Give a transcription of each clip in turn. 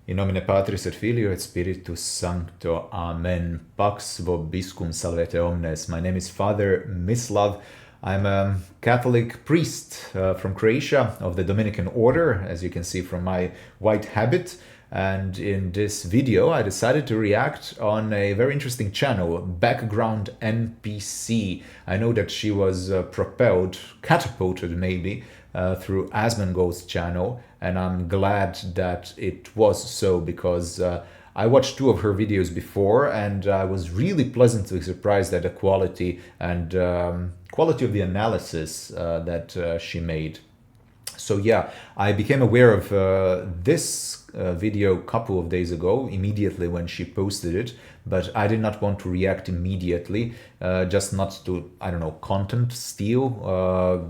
In nomine Patris et Filio et Spiritus Sancto. Amen. Pax vobiscum salvete omnes. My name is Father Mislav. I'm a Catholic priest from Croatia of the Dominican order, as you can see from my white habit. And in this video, I decided to react on a very interesting channel, Background NPC. I know that she was catapulted maybe, through Asmongold's channel, and I'm glad that it was so, because I watched two of her videos before and I was really pleasantly surprised at the quality and quality of the analysis that she made. So yeah, I became aware of this video a couple of days ago, immediately when she posted it, but I did not want to react immediately, just not to, I don't know, content steal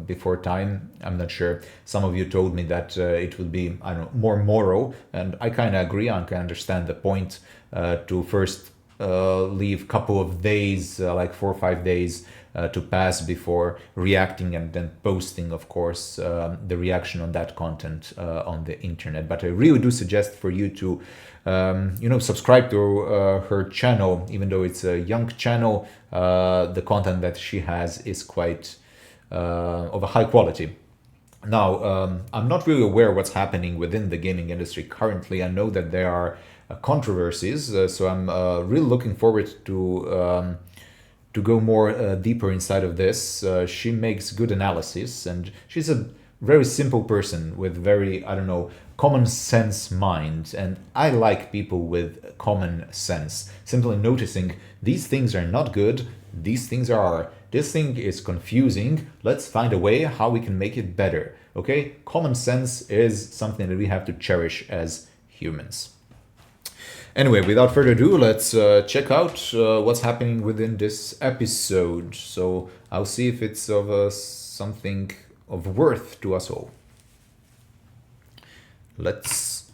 before time. I'm not sure. Some of you told me that it would be, I don't know, more moral, and I kind of agree. I can understand the point to first leave a couple of days, like 4 or 5 days, to pass before reacting and then posting, of course, the reaction on that content on the internet. But I really do suggest for you to, subscribe to her channel, even though it's a young channel. The content that she has is quite of a high quality. Now, I'm not really aware what's happening within the gaming industry currently. I know that there are controversies, so I'm really looking forward to go more deeper inside of this. She makes good analysis, and she's a very simple person with very, I don't know, common sense mind. And I like people with common sense, simply noticing these things are not good, these things are. This thing is confusing. Let's find a way how we can make it better. Okay? Common sense is something that we have to cherish as humans. Anyway, without further ado, let's check out what's happening within this episode. So I'll see if it's of something of worth to us all. Let's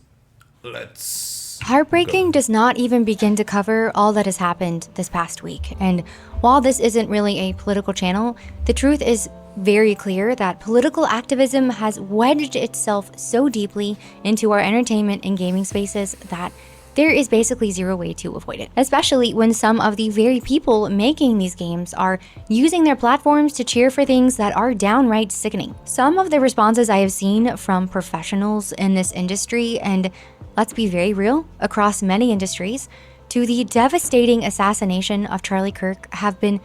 Heartbreaking go. does not even begin to cover all that has happened this past week. And while this isn't really a political channel, the truth is very clear that political activism has wedged itself so deeply into our entertainment and gaming spaces that there is basically zero way to avoid it, especially when some of the very people making these games are using their platforms to cheer for things that are downright sickening. Some of the responses I have seen from professionals in this industry, and let's be very real, across many industries, to the devastating assassination of Charlie Kirk have been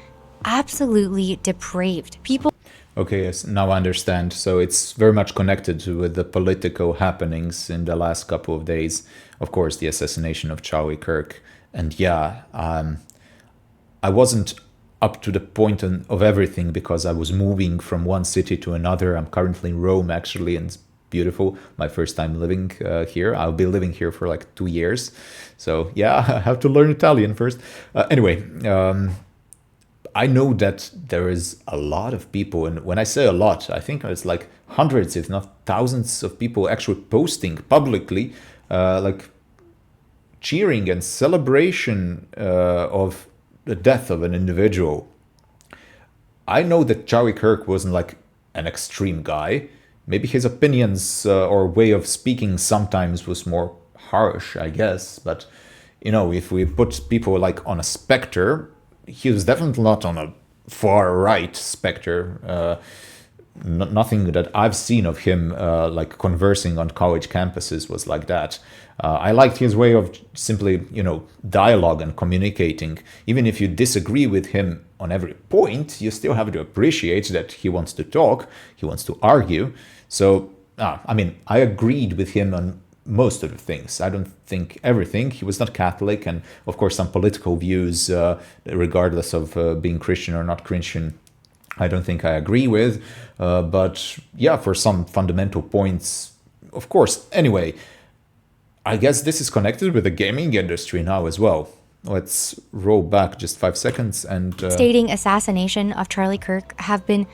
absolutely depraved. People Okay, yes, now I understand. So it's very much connected with the political happenings in the last couple of days. Of course, the assassination of Charlie Kirk. And yeah, I wasn't up to the point of everything because I was moving from one city to another. I'm currently in Rome, actually, and it's beautiful. My first time living here. I'll be living here for like 2 years. So yeah, I have to learn Italian first. Anyway, I know that there is a lot of people, and when I say a lot, I think it's like hundreds, if not thousands of people actually posting publicly, like cheering and celebration of the death of an individual. I know that Charlie Kirk wasn't like an extreme guy. Maybe his opinions or way of speaking sometimes was more harsh, I guess. But, if we put people like on a spectrum, he was definitely not on a far right spectrum. Nothing that I've seen of him like conversing on college campuses was like that. I liked his way of simply, dialogue and communicating. Even if you disagree with him on every point, you still have to appreciate that he wants to talk, he wants to argue. So, I agreed with him on most of the things. I don't think everything. He was not Catholic, and of course some political views, regardless of being Christian or not Christian, I don't think I agree with. But yeah, for some fundamental points, of course. Anyway, I guess this is connected with the gaming industry now as well. Let's roll back just 5 seconds and stating assassination of Charlie Kirk have been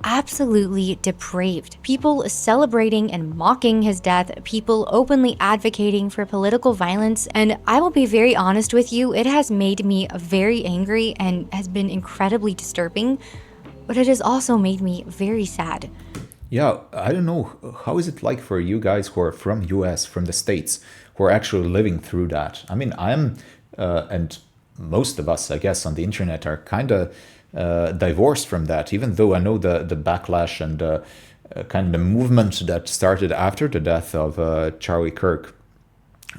absolutely depraved. People celebrating and mocking his death, people openly advocating for political violence, and I will be very honest with you, it has made me very angry and has been incredibly disturbing, but it has also made me very sad. Yeah, I don't know. How is it like for you guys who are from US, from the States, who are actually living through that? I mean, and most of us, I guess, on the internet are kind of divorced from that, even though I know the backlash and kind of the movement that started after the death of Charlie Kirk,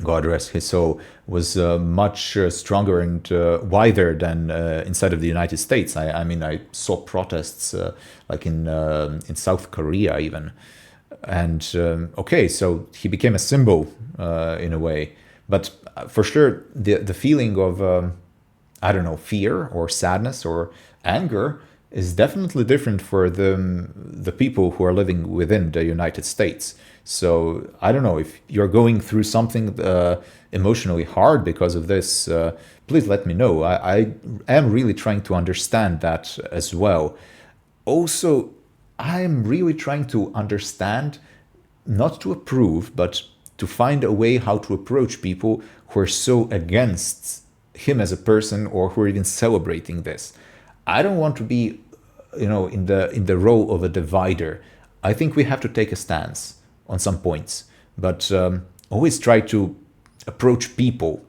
God rest his soul, was much stronger and wider than inside of the United States. I mean, I saw protests like in South Korea even, and okay, so he became a symbol in a way. But for sure, the feeling of I don't know, fear or sadness or anger is definitely different for the people who are living within the United States. So I don't know if you're going through something emotionally hard because of this. Please let me know. I am really trying to understand that as well. Also, I am really trying to understand, not to approve, but to find a way how to approach people who are so against him as a person or who are even celebrating this. I don't want to be, in the role of a divider. I think we have to take a stance on some points, but always try to approach people,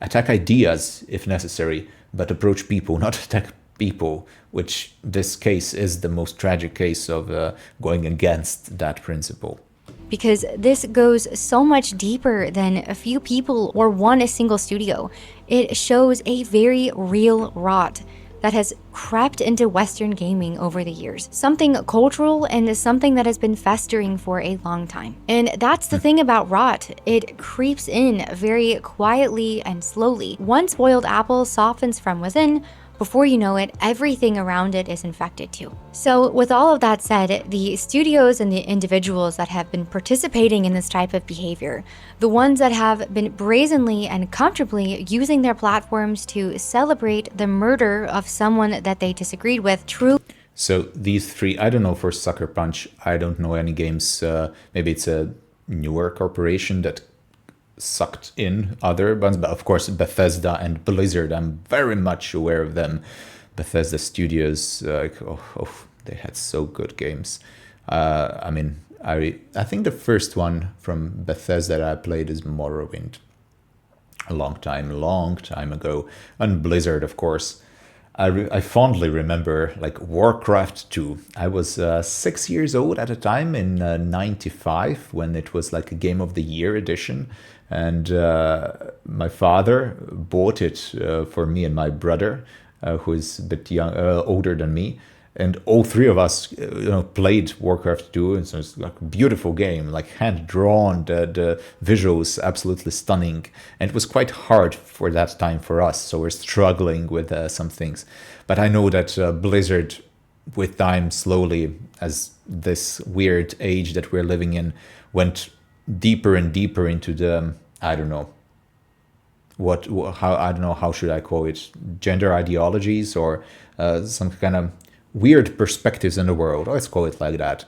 attack ideas if necessary, but approach people, not attack people, which this case is the most tragic case of going against that principle. Because this goes so much deeper than a few people or one single studio. It shows a very real rot that has crept into Western gaming over the years. Something cultural and something that has been festering for a long time. And that's the thing about rot. It creeps in very quietly and slowly. One spoiled apple softens from within. Before you know it, everything around it is infected too. So with all of that said, the studios and the individuals that have been participating in this type of behavior, the ones that have been brazenly and comfortably using their platforms to celebrate the murder of someone that they disagreed with, truly. So these three, I don't know for Sucker Punch, I don't know any games. Maybe it's a newer corporation that sucked in other ones, but of course Bethesda and Blizzard, I'm very much aware of them. Bethesda Studios, they had so good games. I mean, I think the first one from Bethesda that I played is Morrowind, a long time ago. And Blizzard, of course. I fondly remember like Warcraft 2. I was 6 years old at the time in '95 when it was like a Game of the Year edition. And my father bought it for me and my brother, who is a bit older than me. And all three of us, played Warcraft 2. And so it's like a beautiful game, like hand drawn, the visuals absolutely stunning. And it was quite hard for that time for us. So we're struggling with some things. But I know that Blizzard, with time, slowly, as this weird age that we're living in, went deeper and deeper into the, I don't know, how should I call it, gender ideologies or some kind of weird perspectives in the world. Let's call it like that.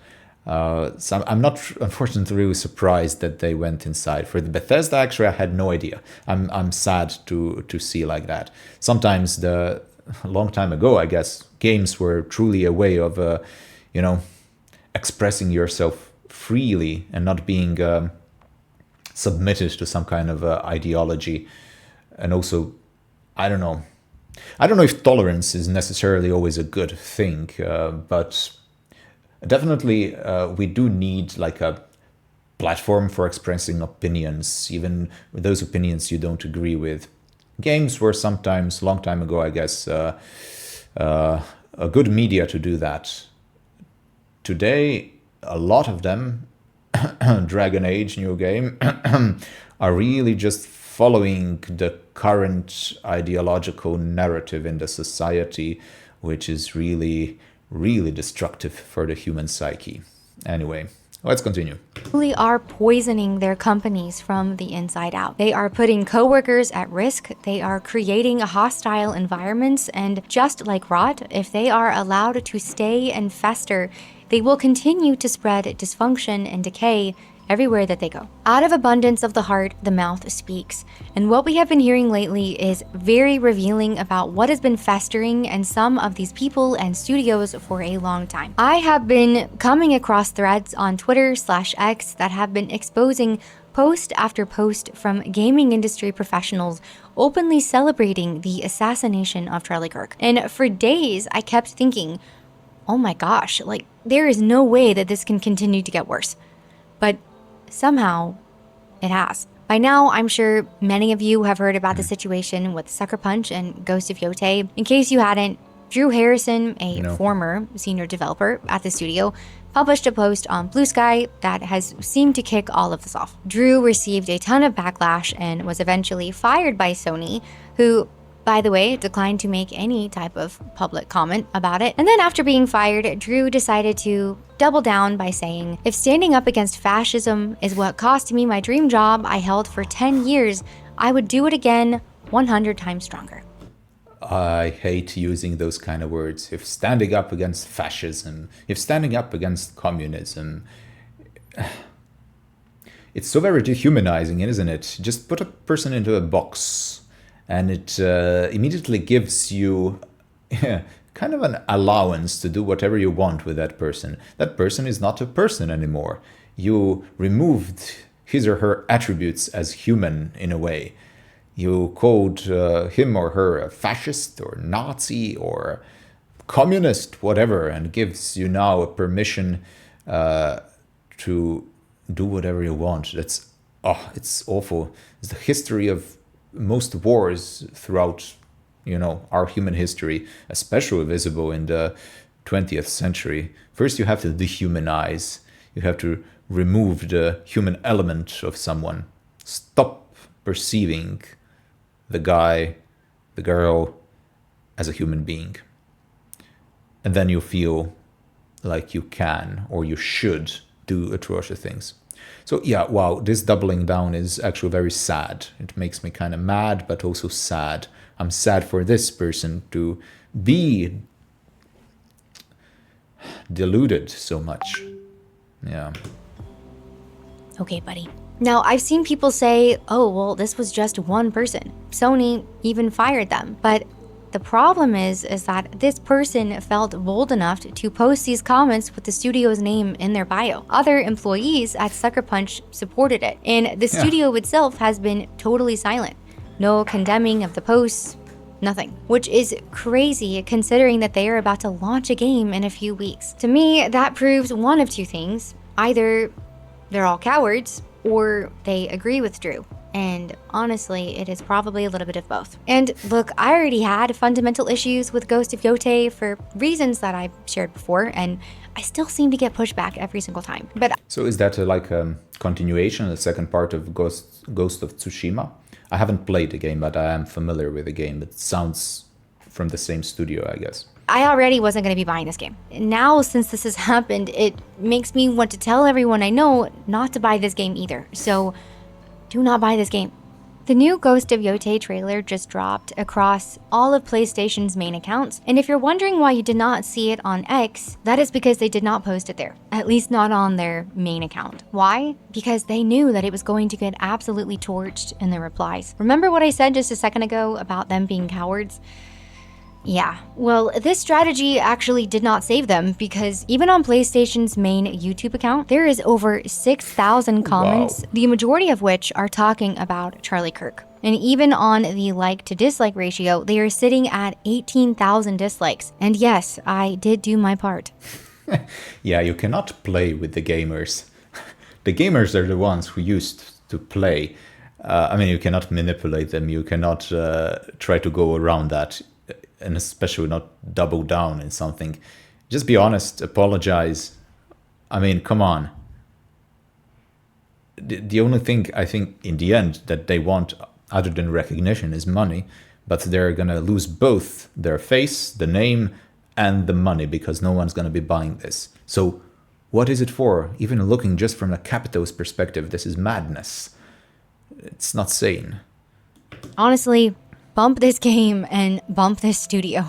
So I'm not, unfortunately, really surprised that they went inside. For the Bethesda, actually, I had no idea. I'm sad to see like that. Sometimes a long time ago, I guess, games were truly a way of, expressing yourself freely and not being submitted to some kind of ideology. And also, I don't know if tolerance is necessarily always a good thing, but definitely we do need like a platform for expressing opinions, even with those opinions you don't agree with. Games were sometimes, long time ago, I guess, a good media to do that. Today, a lot of them, Dragon Age, new game, are really just following the current ideological narrative in the society, which is really, really destructive for the human psyche. Anyway, let's continue. Really are poisoning their companies from the inside out. They are putting coworkers at risk. They are creating hostile environments. And just like rot, if they are allowed to stay and fester, they will continue to spread dysfunction and decay everywhere that they go. Out of abundance of the heart, the mouth speaks. And what we have been hearing lately is very revealing about what has been festering in some of these people and studios for a long time. I have been coming across threads on Twitter/X that have been exposing post after post from gaming industry professionals openly celebrating the assassination of Charlie Kirk. And for days, I kept thinking, oh my gosh, like there is no way that this can continue to get worse. But somehow it has. By now, I'm sure many of you have heard about the situation with Sucker Punch and Ghost of Yotei. In case you hadn't, Drew Harrison, a former senior developer at the studio, published a post on Blue Sky that has seemed to kick all of this off. Drew received a ton of backlash and was eventually fired by Sony, who, by the way, declined to make any type of public comment about it. And then after being fired, Drew decided to double down by saying, if standing up against fascism is what cost me my dream job I held for 10 years, I would do it again 100 times stronger. I hate using those kind of words. If standing up against fascism, if standing up against communism, it's so very dehumanizing, isn't it? Just put a person into a box and it immediately gives you kind of an allowance to do whatever you want with that person. That person is not a person anymore. You removed his or her attributes as human in a way. You called him or her a fascist or Nazi or communist, whatever, and gives you now a permission to do whatever you want. It's awful. It's the history of most wars throughout, our human history, especially visible in the 20th century. First, you have to dehumanize. You have to remove the human element of someone. Stop perceiving the guy, the girl, as a human being. And then you feel like you can or you should do atrocious things. So yeah, wow, this doubling down is actually very sad. It makes me kind of mad, but also sad. I'm sad for this person to be deluded so much. Yeah. Okay, buddy. Now, I've seen people say, oh, well, this was just one person. Sony even fired them. But the problem is that this person felt bold enough to post these comments with the studio's name in their bio. Other employees at Sucker Punch supported it, and the studio itself has been totally silent. No condemning of the posts, nothing. Which is crazy considering that they are about to launch a game in a few weeks. To me, that proves one of two things. Either they're all cowards, or they agree with Drew. And honestly, it is probably a little bit of both. And look, I already had fundamental issues with Ghost of Yotei for reasons that I've shared before, and I still seem to get pushback every single time. But so is that like a continuation, the second part of Ghost of Tsushima? I haven't played the game, but I am familiar with the game. It sounds from the same studio, I guess. I already wasn't going to be buying this game. Now, since this has happened, it makes me want to tell everyone I know not to buy this game either. So do not buy this game. The new Ghost of Yotei trailer just dropped across all of PlayStation's main accounts. And if you're wondering why you did not see it on X, that is because they did not post it there. At least not on their main account. Why? Because they knew that it was going to get absolutely torched in their replies. Remember what I said just a second ago about them being cowards? Yeah, well, this strategy actually did not save them because even on PlayStation's main YouTube account, there is over 6,000 comments, the majority of which are talking about Charlie Kirk. And even on the like to dislike ratio, they are sitting at 18,000 dislikes. And yes, I did do my part. Yeah, you cannot play with the gamers. The gamers are the ones who used to play. You cannot manipulate them. You cannot try to go around that. And especially not double down in something. Just be honest, apologize. Come on. The only thing I think in the end that they want other than recognition is money, but they're gonna lose both their face, the name, and the money because no one's gonna be buying this. So what is it for? Even looking just from a capitalist perspective, this is madness. It's not sane. Honestly, bump this game and bump this studio.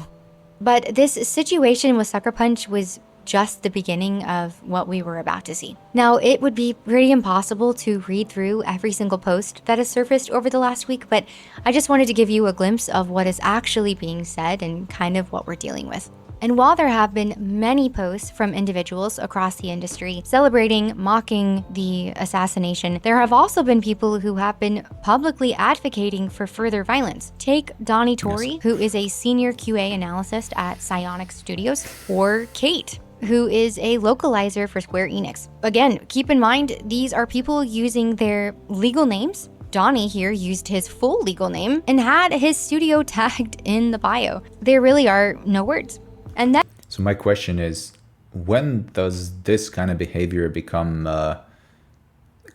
But this situation with Sucker Punch was just the beginning of what we were about to see. Now, it would be pretty impossible to read through every single post that has surfaced over the last week, but I just wanted to give you a glimpse of what is actually being said and kind of what we're dealing with. And while there have been many posts from individuals across the industry celebrating, mocking the assassination, there have also been people who have been publicly advocating for further violence. Take Donnie Torrey, who is a senior QA analyst at Psionic Studios, or Kate, who is a localizer for Square Enix. Again, keep in mind, these are people using their legal names. Donnie here used his full legal name and had his studio tagged in the bio. There really are no words. And that. So my question is, when does this kind of behavior become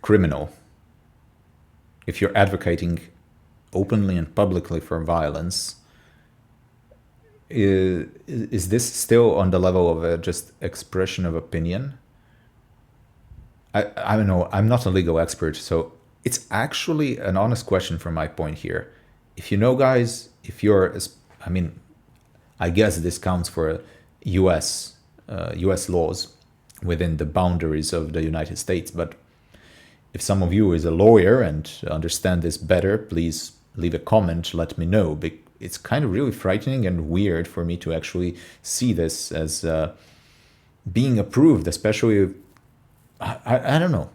criminal? If you're advocating openly and publicly for violence, is this still on the level of a just expression of opinion? I don't know. I'm not a legal expert, so it's actually an honest question from my point here. If you know, guys, if you're, I mean, I guess this counts for U.S. Laws within the boundaries of the United States. But if some of you is a lawyer and understand this better, please leave a comment, let me know. It's kind of really frightening and weird for me to actually see this as being approved, especially, I don't know.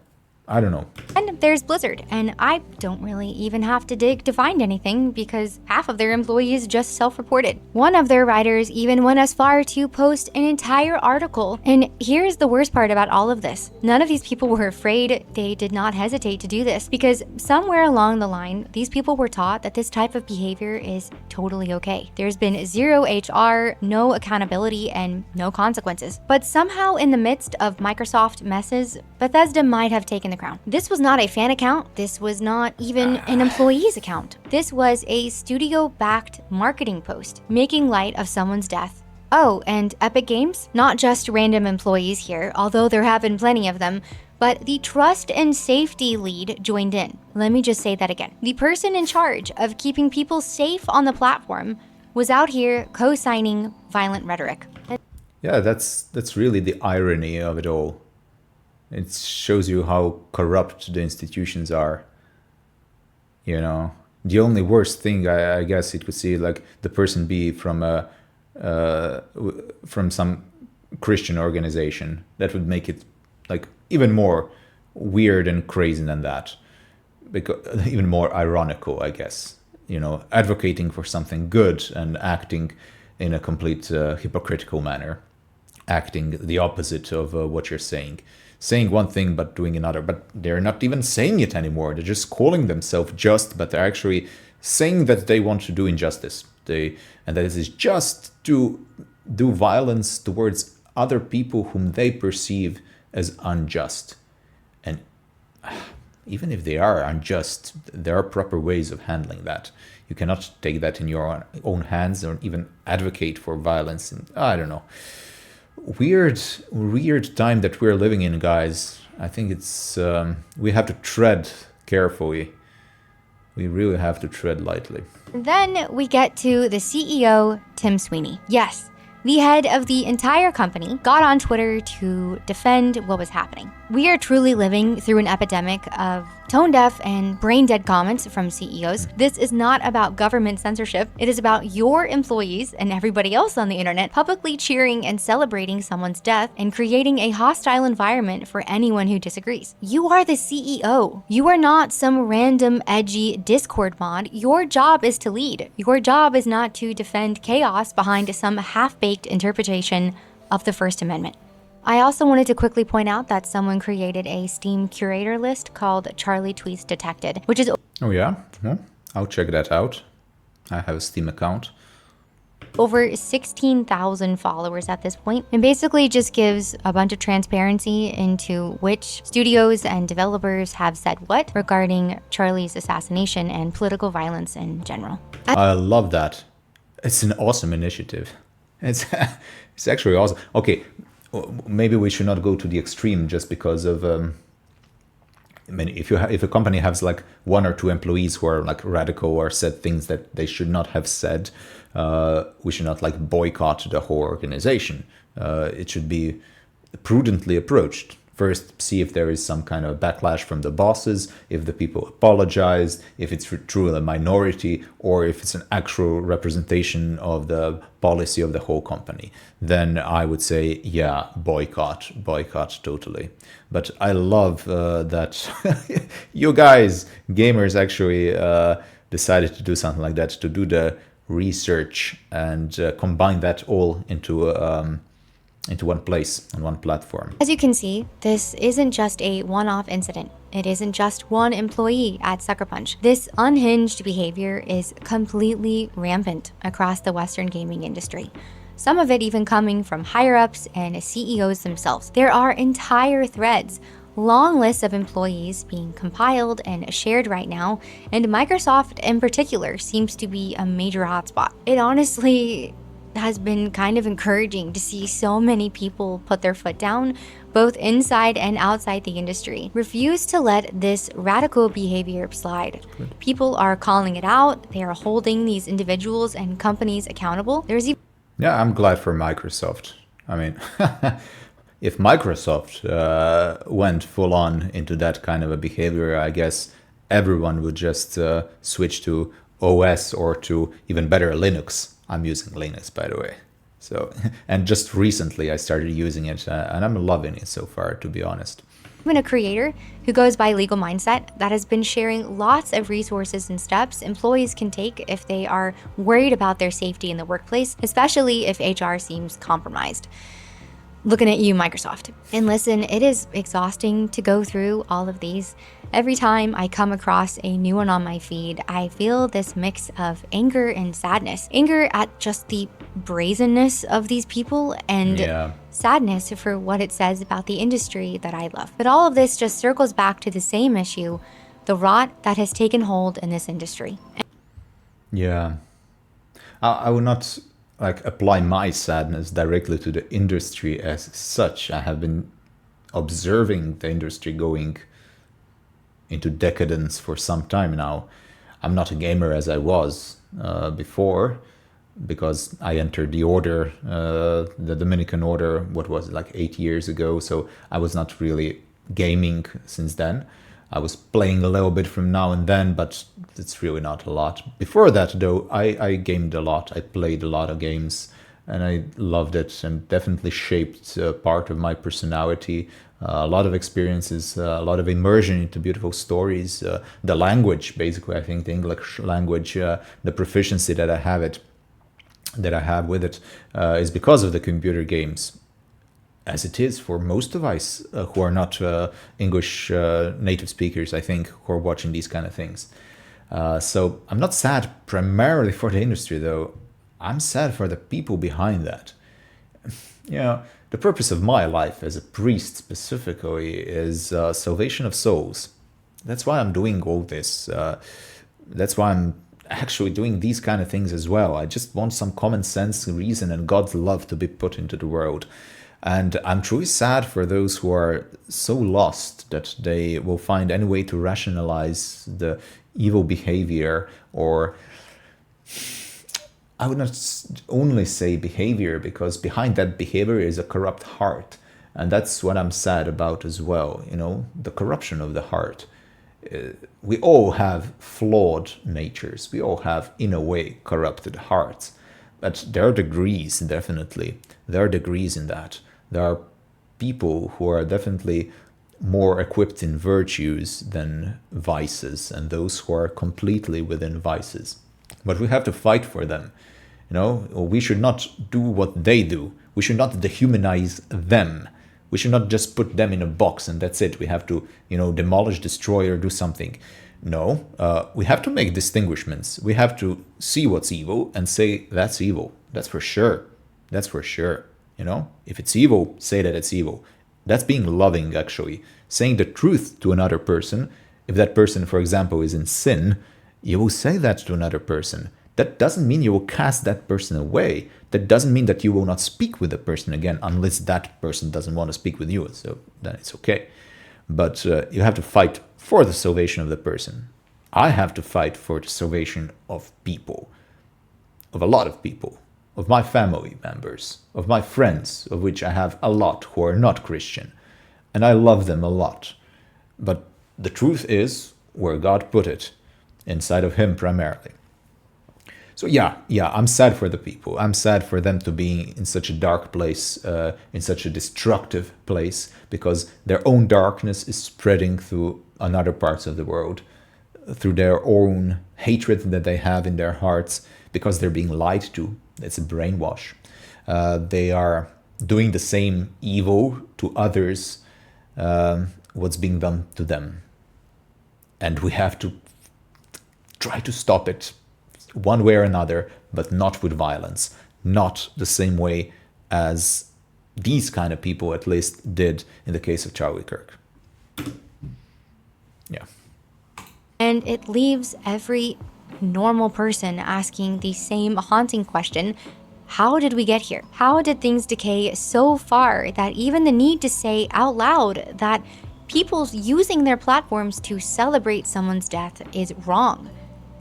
I don't know. And there's Blizzard, and I don't really even have to dig to find anything because half of their employees just self-reported. One of their writers even went as far to post an entire article. And here's the worst part about all of this. None of these people were afraid. They did not hesitate to do this because somewhere along the line, these people were taught that this type of behavior is totally okay. There's been zero HR, no accountability, and no consequences. But somehow in the midst of Microsoft messes, Bethesda might have taken the crown. This was not a fan account. This was not even an employee's account. This was a studio-backed marketing post making light of someone's death. Oh, and Epic Games? Not just random employees here, although there have been plenty of them, but the trust and safety lead joined in. Let me just say that again. The person in charge of keeping people safe on the platform was out here co-signing violent rhetoric. Yeah, that's really the irony of it all. It shows you how corrupt the institutions are. You know, the only worst thing I guess it could see, like the person be from some Christian organization. That would make it like even more weird and crazy than that, because even more ironical, I guess. You know, advocating for something good and acting in a complete hypocritical manner, acting the opposite of what you're saying one thing but doing another. But they're not even saying it anymore. They're just calling themselves just, but they're actually saying that they want to do injustice. And that this is just to do violence towards other people whom they perceive as unjust. And even if they are unjust, there are proper ways of handling that. You cannot take that in your own hands or even advocate for violence. And I don't know. Weird time that we're living in, guys. I think it's we have to tread carefully. We really have to tread lightly. Then we get to the CEO, Tim Sweeney. Yes, the head of the entire company got on Twitter to defend what was happening. We are truly living through an epidemic of tone-deaf and brain-dead comments from CEOs. This is not about government censorship. It is about your employees and everybody else on the internet publicly cheering and celebrating someone's death and creating a hostile environment for anyone who disagrees. You are the CEO. You are not some random edgy Discord mod. Your job is to lead. Your job is not to defend chaos behind some half-baked interpretation of the First Amendment. I also wanted to quickly point out that someone created a Steam curator list called Charlie Tweets Detected, which is Oh yeah? Well, I'll check that out. I have a Steam account. over 16,000 followers at this point, and basically just gives a bunch of transparency into which studios and developers have said what regarding Charlie's assassination and political violence in general. I love that. It's an awesome initiative. It's actually awesome. Okay, maybe we should not go to the extreme just because of I mean, if a company has like one or two employees who are like radical or said things that they should not have said, we should not like boycott the whole organization. It should be prudently approached. First, see if there is some kind of backlash from the bosses, if the people apologize, if it's truly a minority, or if it's an actual representation of the policy of the whole company. Then I would say, yeah, boycott totally. But I love that you guys, gamers, actually decided to do something like that, to do the research and combine that all into one place, on one platform. As you can see, this isn't just a one-off incident. It isn't just one employee at Sucker Punch. This unhinged behavior is completely rampant across the Western gaming industry. Some of it even coming from higher-ups and CEOs themselves. There are entire threads, long lists of employees being compiled and shared right now, and Microsoft in particular seems to be a major hotspot. It honestly has been kind of encouraging to see so many people put their foot down, both inside and outside the industry. Refuse to let this radical behavior slide. People are calling it out. They are holding these individuals and companies accountable. Yeah, I'm glad for Microsoft. I mean, if Microsoft went full on into that kind of a behavior, I guess everyone would just switch to OS or to even better Linux. I'm using Linux, by the way. So, and just recently I started using it and I'm loving it so far, to be honest. Even a creator who goes by Legal Mindset that has been sharing lots of resources and steps employees can take if they are worried about their safety in the workplace, especially if HR seems compromised. Looking at you, Microsoft. And listen, it is exhausting to go through all of these. Every time I come across a new one on my feed, I feel this mix of anger and sadness. Anger at just the brazenness of these people, and sadness for what it says about the industry that I love. But all of this just circles back to the same issue, the rot that has taken hold in this industry. Yeah. I will not like apply my sadness directly to the industry as such. I have been observing the industry going into decadence for some time now. I'm not a gamer as I was before, because I entered the order, the Dominican order, what was it, like 8 years ago. So I was not really gaming since then. I was playing a little bit from now and then, but it's really not a lot. Before that, though, I gamed a lot. I played a lot of games and I loved it, and definitely shaped part of my personality. A lot of experiences, a lot of immersion into beautiful stories. The language, basically, I think the English language, the proficiency that I have with it, is because of the computer games. As it is for most of us who are not English native speakers, I think, who are watching these kind of things. So I'm not sad primarily for the industry, though. I'm sad for the people behind that. You know, the purpose of my life as a priest specifically is salvation of souls. That's why I'm doing all this. That's why I'm actually doing these kind of things as well. I just want some common sense, reason, and God's love to be put into the world. And I'm truly sad for those who are so lost that they will find any way to rationalize the evil behavior, or I would not only say behavior, because behind that behavior is a corrupt heart. And that's what I'm sad about as well, you know, the corruption of the heart. We all have flawed natures. We all have, in a way, corrupted hearts. But there are degrees, definitely. There are degrees in that. There are people who are definitely more equipped in virtues than vices, and those who are completely within vices. But we have to fight for them. You know, we should not do what they do. We should not dehumanize them. We should not just put them in a box and that's it. We have to, you know, demolish, destroy, or do something. No, we have to make distinguishments. We have to see what's evil and say that's evil. That's for sure. That's for sure. You know, if it's evil, say that it's evil. That's being loving, actually. Saying the truth to another person. If that person, for example, is in sin, you will say that to another person. That doesn't mean you will cast that person away. That doesn't mean that you will not speak with the person again, unless that person doesn't want to speak with you. So then it's okay. But you have to fight for the salvation of the person. I have to fight for the salvation of people, of a lot of people, of my family members, of my friends, of which I have a lot who are not Christian, and I love them a lot. But the truth is where God put it, inside of Him primarily. So yeah, I'm sad for the people. I'm sad for them to be in such a dark place, in such a destructive place, because their own darkness is spreading through another parts of the world, through their own hatred that they have in their hearts, because they're being lied to. It's a brainwash. They are doing the same evil to others, what's being done to them. And we have to try to stop it one way or another, but not with violence, not the same way as these kind of people at least did in the case of Charlie Kirk. Yeah. And it leaves every normal person asking the same haunting question: how did we get here? How did things decay so far that even the need to say out loud that people using their platforms to celebrate someone's death is wrong?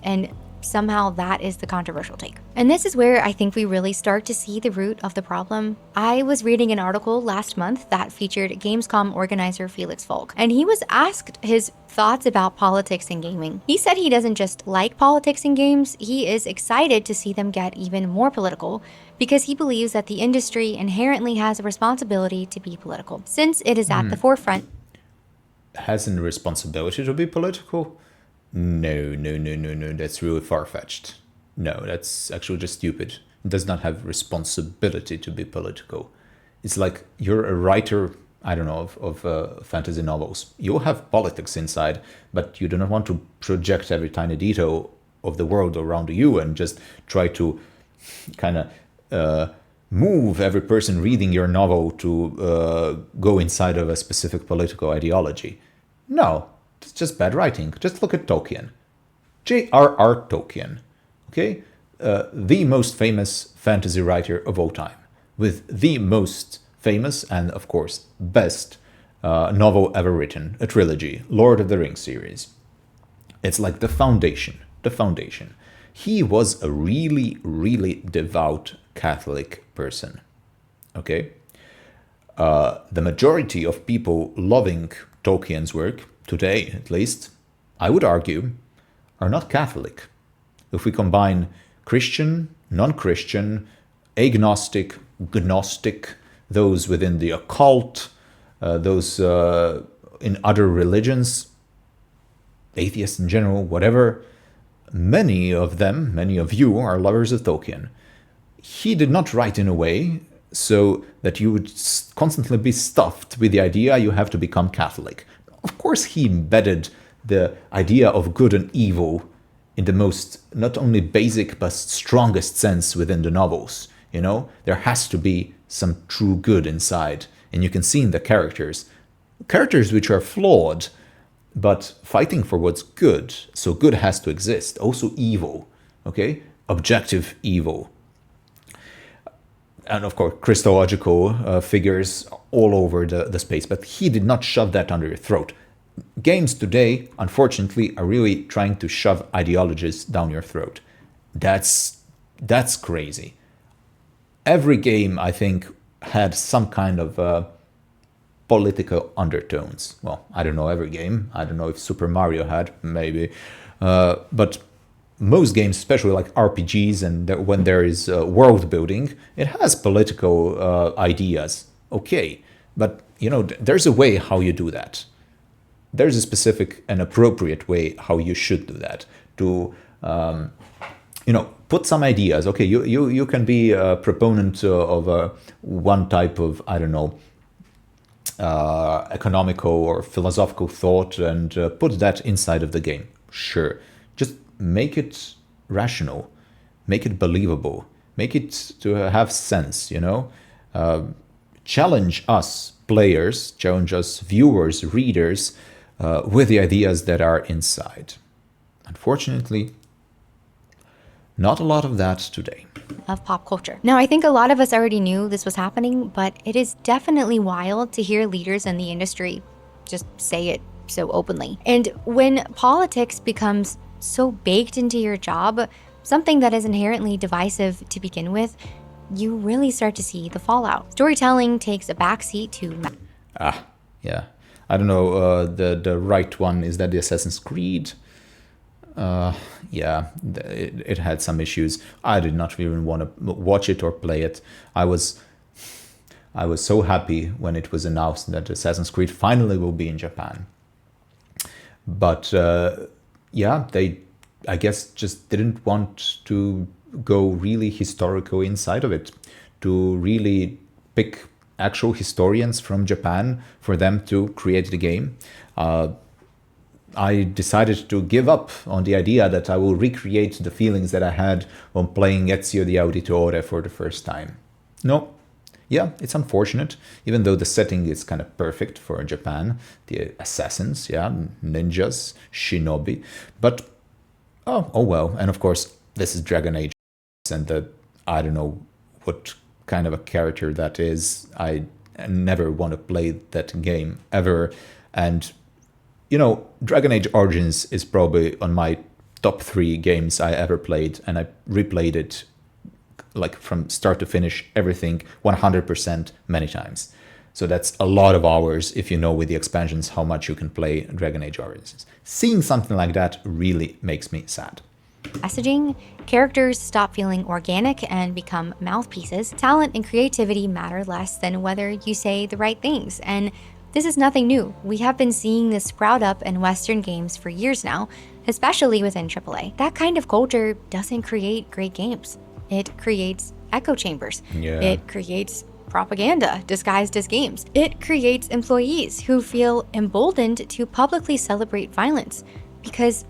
And somehow that is the controversial take. And this is where I think we really start to see the root of the problem. I was reading an article last month that featured Gamescom organizer Felix Folk, and he was asked his thoughts about politics in gaming. He said he doesn't just like politics in games, he is excited to see them get even more political, because he believes that the industry inherently has a responsibility to be political, since it is at the forefront. Has a responsibility to be political? No, that's really far-fetched. No, that's actually just stupid. It does not have responsibility to be political. It's like you're a writer, I don't know, of fantasy novels. You'll have politics inside, but you do not want to project every tiny detail of the world around you and just try to kind of move every person reading your novel to go inside of a specific political ideology. No. It's just bad writing. Just look at Tolkien. J.R.R. Tolkien, okay? The most famous fantasy writer of all time, with the most famous and, of course, best novel ever written, a trilogy, Lord of the Rings series. It's like the foundation. He was a really, really devout Catholic person, okay? The majority of people loving Tolkien's work, today at least, I would argue, are not Catholic. If we combine Christian, non-Christian, agnostic, gnostic, those within the occult, those in other religions, atheists in general, whatever, many of you are lovers of Tolkien. He did not write in a way so that you would constantly be stuffed with the idea you have to become Catholic. Of course, he embedded the idea of good and evil in the most, not only basic, but strongest sense within the novels. You know, there has to be some true good inside. And you can see in the characters which are flawed, but fighting for what's good. So good has to exist. Also evil, okay? Objective evil. And of course, Christological figures all over the space, but he did not shove that under your throat. Games today, unfortunately, are really trying to shove ideologies down your throat. That's crazy. Every game, I think, had some kind of political undertones. Well, I don't know every game. I don't know if Super Mario had, maybe. But most games, especially like RPGs and when there is world building, it has political ideas. Okay, but you know, there's a way how you do that. There's a specific and appropriate way how you should do that. To put some ideas. Okay, you can be a proponent of one type of, I don't know, economical or philosophical thought and put that inside of the game. Sure. Just make it rational, make it believable, make it to have sense, challenge us players, challenge us viewers, readers, with the ideas that are inside. Unfortunately, not a lot of that today. Of pop culture. Now, I think a lot of us already knew this was happening, but it is definitely wild to hear leaders in the industry just say it so openly. And when politics becomes so baked into your job, something that is inherently divisive to begin with, you really start to see the fallout. Storytelling takes a backseat to Yeah. I don't know, the right one, is that the Assassin's Creed? Yeah, it had some issues. I did not even want to watch it or play it. I was so happy when it was announced that Assassin's Creed finally will be in Japan. But yeah, they, I guess, just didn't want to go really historical inside of it, to really pick actual historians from Japan for them to create the game. I decided to give up on the idea that I will recreate the feelings that I had when playing Ezio the Auditore for the first time. No. Yeah, it's unfortunate, even though the setting is kind of perfect for Japan. The assassins, yeah, ninjas, shinobi. But, oh well. And of course, this is Dragon Age, and I don't know what kind of a character that is. I never want to play that game, ever. And you know, Dragon Age Origins is probably on my top 3 games I ever played, and I replayed it like from start to finish, everything 100% many times. So that's a lot of hours if you know with the expansions how much you can play Dragon Age Origins. Seeing something like that really makes me sad. Messaging, characters stop feeling organic and become mouthpieces. Talent and creativity matter less than whether you say the right things. And this is nothing new. We have been seeing this sprout up in Western games for years now, especially within AAA. That kind of culture doesn't create great games. It creates echo chambers. Yeah. It creates propaganda disguised as games. It creates employees who feel emboldened to publicly celebrate violence because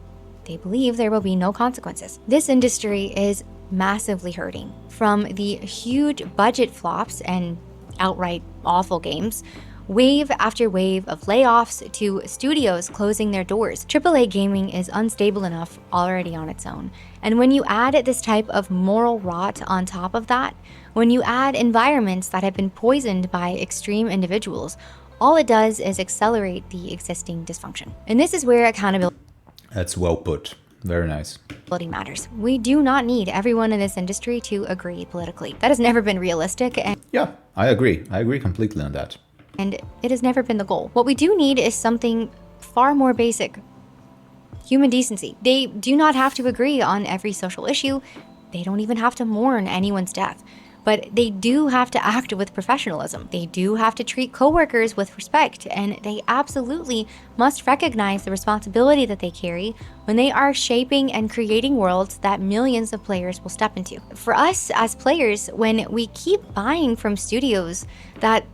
they believe there will be no consequences. This industry is massively hurting from the huge budget flops and outright awful games, wave after wave of layoffs to studios closing their doors. AAA gaming is unstable enough already on its own. And when you add this type of moral rot on top of that, when you add environments that have been poisoned by extreme individuals, all it does is accelerate the existing dysfunction. And this is where accountability That's well put. Very nice. matters. We do not need everyone in this industry to agree politically. That has never been realistic, and Yeah, I agree. I agree completely on that. it has never been the goal. What we do need is something far more basic. Human decency. They do not have to agree on every social issue. They don't even have to mourn anyone's death. But they do have to act with professionalism. They do have to treat coworkers with respect, and they absolutely must recognize the responsibility that they carry when they are shaping and creating worlds that millions of players will step into. For us as players, when we keep buying from studios that,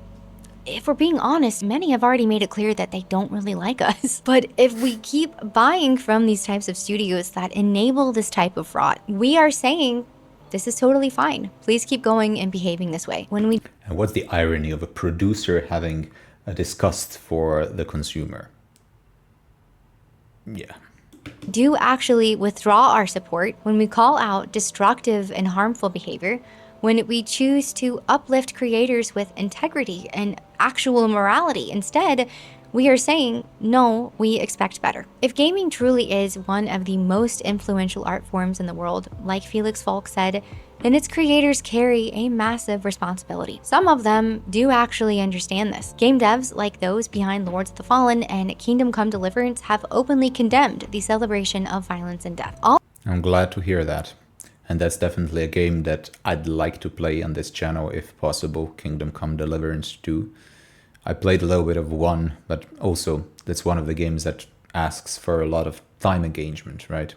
if we're being honest, many have already made it clear that they don't really like us. But if we keep buying from these types of studios that enable this type of fraud, we are saying, this is totally fine. Please keep going and behaving this way. When we And what's the irony of a producer having a disgust for the consumer? Yeah. do actually withdraw our support, when we call out destructive and harmful behavior, when we choose to uplift creators with integrity and actual morality, instead, we are saying, no, we expect better. If gaming truly is one of the most influential art forms in the world, like Felix Falk said, then its creators carry a massive responsibility. Some of them do actually understand this. Game devs, like those behind Lords of the Fallen and Kingdom Come Deliverance, have openly condemned the celebration of violence and death. I'm glad to hear that. And that's definitely a game that I'd like to play on this channel if possible, Kingdom Come Deliverance 2. I played a little bit of 1, but also that's one of the games that asks for a lot of time engagement, right?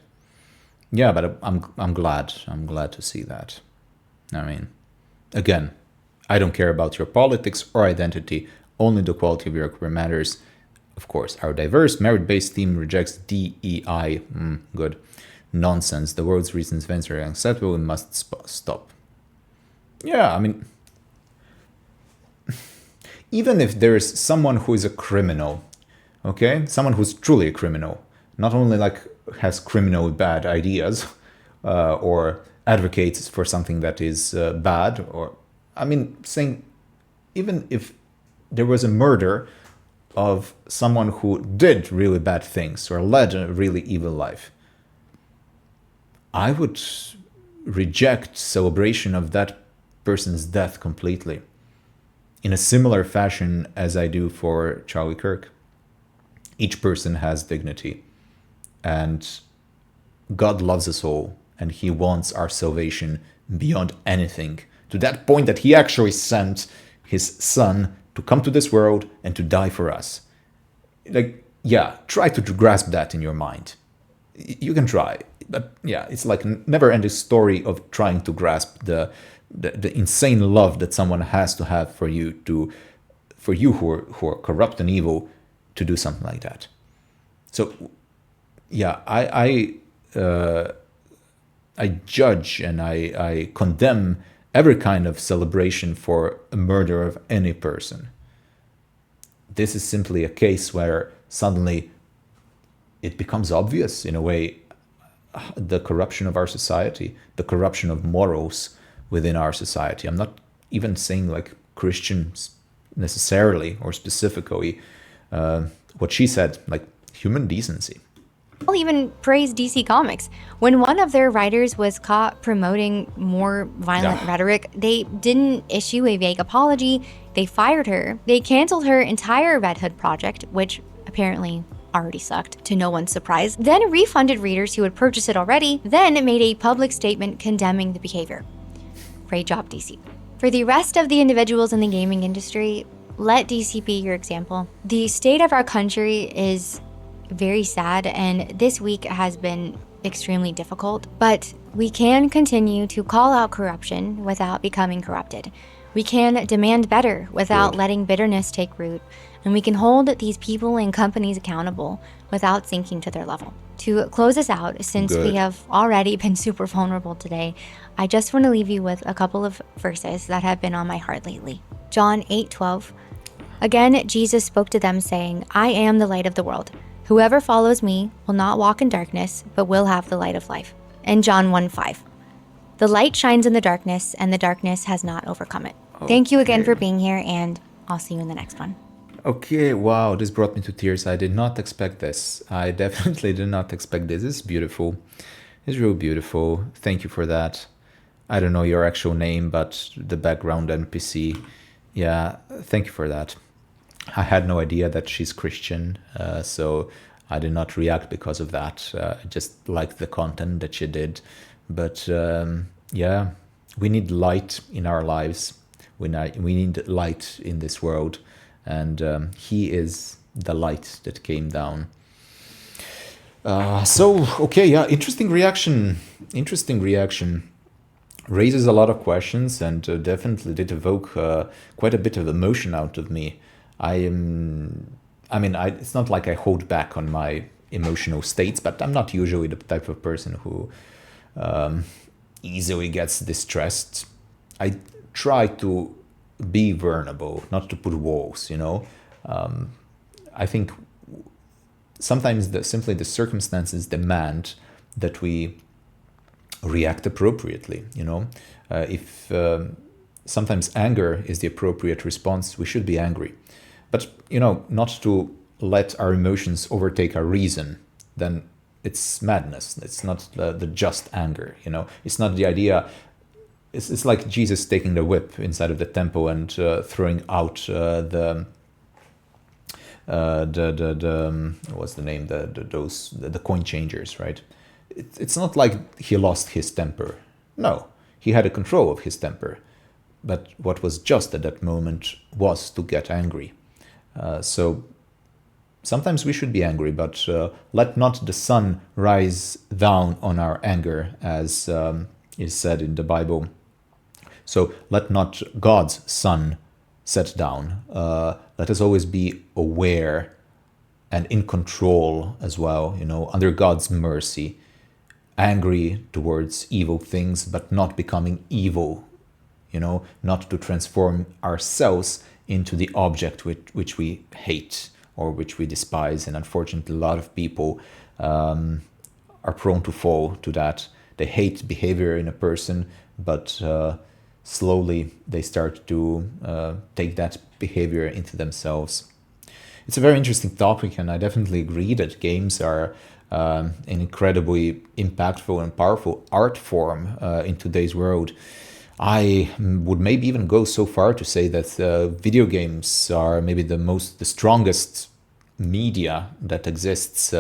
Yeah, but I'm glad. I'm glad to see that. I mean, again, I don't care about your politics or identity, only the quality of your career matters. Of course, our diverse, merit-based team rejects DEI. Good. Nonsense. The world's recent events are unacceptable and must stop. Yeah, I mean, even if there is someone who is a criminal, okay? Someone who's truly a criminal, not only like has criminal bad ideas or advocates for something that is bad, or, I mean, saying, even if there was a murder of someone who did really bad things or led a really evil life, I would reject celebration of that person's death completely, in a similar fashion as I do for Charlie Kirk. Each person has dignity, and God loves us all, and he wants our salvation beyond anything, to that point that he actually sent his son to come to this world and to die for us. Like, yeah, try to grasp that in your mind. You can try, but yeah, it's like a never-ending story of trying to grasp the insane love that someone has to have for you who are corrupt and evil, to do something like that. So yeah, I judge and I condemn every kind of celebration for a murder of any person. This is simply a case where suddenly it becomes obvious, in a way, the corruption of our society, the corruption of morals within our society. I'm not even saying like Christians necessarily or specifically. What she said, like human decency. I'll even praise DC Comics. When one of their writers was caught promoting more violent rhetoric, they didn't issue a vague apology. They fired her. They canceled her entire Red Hood project, which apparently already sucked, to no one's surprise, then refunded readers who had purchased it already, then made a public statement condemning the behavior. Great job, DC. For the rest of the individuals in the gaming industry, let DC be your example. The state of our country is very sad, and this week has been extremely difficult, but we can continue to call out corruption without becoming corrupted. We can demand better without letting bitterness take root, and we can hold these people and companies accountable without sinking to their level. To close us out, since we have already been super vulnerable today, I just want to leave you with a couple of verses that have been on my heart lately. John 8:12. Again, Jesus spoke to them, saying, I am the light of the world. Whoever follows me will not walk in darkness, but will have the light of life. And John 1:5. The light shines in the darkness, and the darkness has not overcome it. Thank you again for being here, and I'll see you in the next one. Okay, wow, this brought me to tears. I did not expect this. I definitely did not expect this. It's beautiful. It's real beautiful. Thank you for that. I don't know your actual name, but the background NPC. Yeah, thank you for that. I had no idea that she's Christian, so I did not react because of that. I just liked the content that she did. But yeah, we need light in our lives. We need light in this world. And he is the light that came down. Okay, yeah, interesting reaction. Raises a lot of questions and definitely did evoke quite a bit of emotion out of me. It's not like I hold back on my emotional states, but I'm not usually the type of person who easily gets distressed. I try to be vulnerable, not to put walls, I think sometimes simply the circumstances demand that we react appropriately, If sometimes anger is the appropriate response, we should be angry. But, not to let our emotions overtake our reason, then it's madness. It's not the just anger, It's not the idea. It's like Jesus taking the whip inside of the temple and throwing out what's the name? The coin changers, right? It's not like he lost his temper. No, he had a control of his temper. But what was just at that moment was to get angry. So sometimes we should be angry, but let not the sun rise down on our anger, as is said in the Bible. So let not God's sun set down. Let us always be aware and in control as well, under God's mercy, angry towards evil things, but not becoming evil, not to transform ourselves into the object which we hate or which we despise. And unfortunately, a lot of people are prone to fall to that. They hate behavior in a person, but slowly they start to take that behavior into themselves. It's a very interesting topic, and I definitely agree that games are an incredibly impactful and powerful art form in today's world. I would maybe even go so far to say that video games are maybe the strongest media that exists.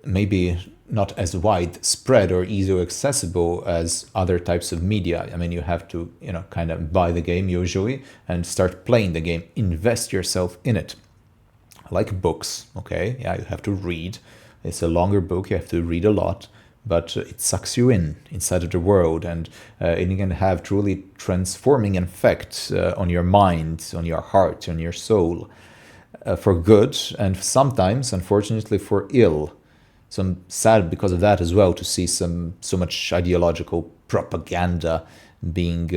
Maybe not as widespread or easily accessible as other types of media. I mean, you have to, kind of buy the game usually and start playing the game, invest yourself in it. Like books, okay? Yeah, you have to read. It's a longer book, you have to read a lot, but it sucks you inside of the world, and it can have truly transforming effect on your mind, on your heart, on your soul, for good, and sometimes, unfortunately, for ill. So I'm sad because of that as well, to see so much ideological propaganda being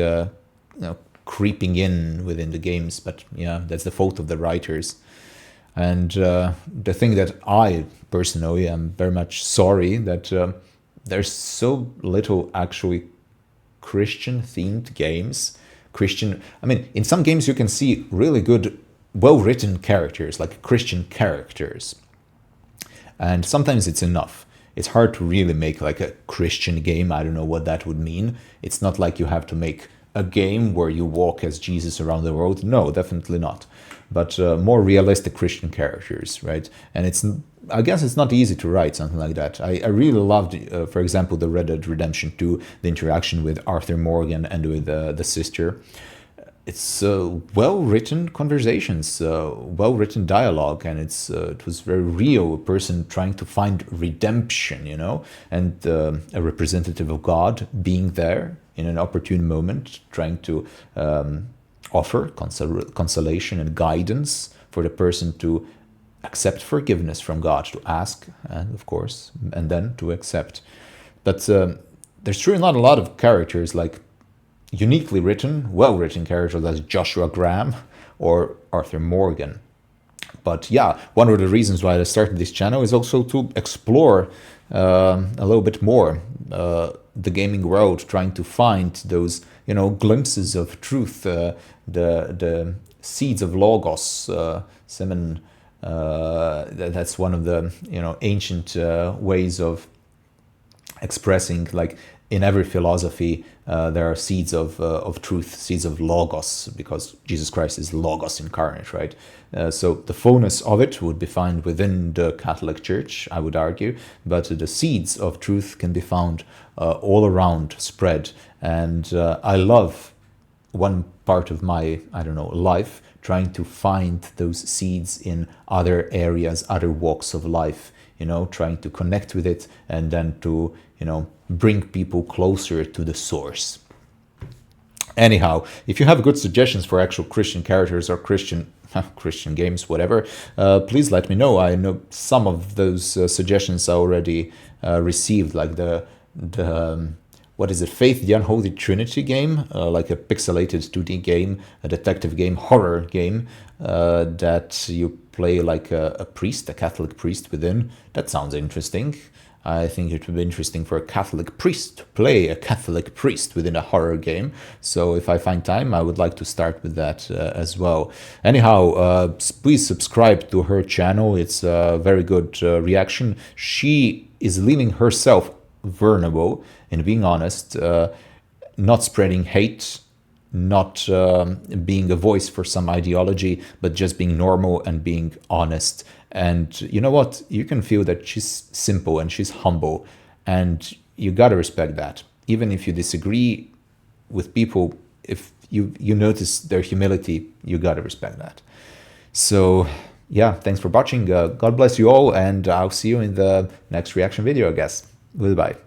creeping in within the games. But yeah, that's the fault of the writers. And the thing that I personally am very much sorry that there's so little actually Christian themed games. In some games you can see really good, well-written characters, like Christian characters. And sometimes it's enough. It's hard to really make like a Christian game. I don't know what that would mean. It's not like you have to make a game where you walk as Jesus around the world. No, definitely not. But more realistic Christian characters, right? And I guess it's not easy to write something like that. I really loved, for example, the Red Dead Redemption 2, the interaction with Arthur Morgan and with the sister. It's well-written conversations, well-written dialogue, and it was very real. A person trying to find redemption, and a representative of God being there in an opportune moment, trying to offer consolation and guidance for the person to accept forgiveness from God, to ask, and of course, and then to accept. But there's truly not a lot of characters like uniquely written, well-written characters as Joshua Graham or Arthur Morgan. But yeah, one of the reasons why I started this channel is also to explore a little bit more the gaming world, trying to find those glimpses of truth, the seeds of logos, semen. That's one of the ancient ways of expressing, like, in every philosophy, there are seeds of truth, seeds of logos, because Jesus Christ is logos incarnate, right? So the fullness of it would be found within the Catholic Church, I would argue, but the seeds of truth can be found all around, spread. And I love one part of my, life, trying to find those seeds in other areas, other walks of life, trying to connect with it, and then to, bring people closer to the source. Anyhow, if you have good suggestions for actual Christian characters or Christian games, whatever, please let me know. I know some of those suggestions I already received, like the what is it, Faith, the Unholy Trinity game, like a pixelated 2D game, a detective game, horror game, that you play like a priest, a Catholic priest within. That sounds interesting. I think it would be interesting for a Catholic priest to play a Catholic priest within a horror game. So if I find time, I would like to start with that as well. Anyhow, please subscribe to her channel. It's a very good reaction. She is leaving herself vulnerable, and being honest, not spreading hate, not being a voice for some ideology, but just being normal and being honest. And you know what? You can feel that she's simple and she's humble, and you gotta respect that. Even if you disagree with people, if you notice their humility, you gotta respect that. So yeah, thanks for watching. God bless you all, and I'll see you in the next reaction video, I guess. Goodbye.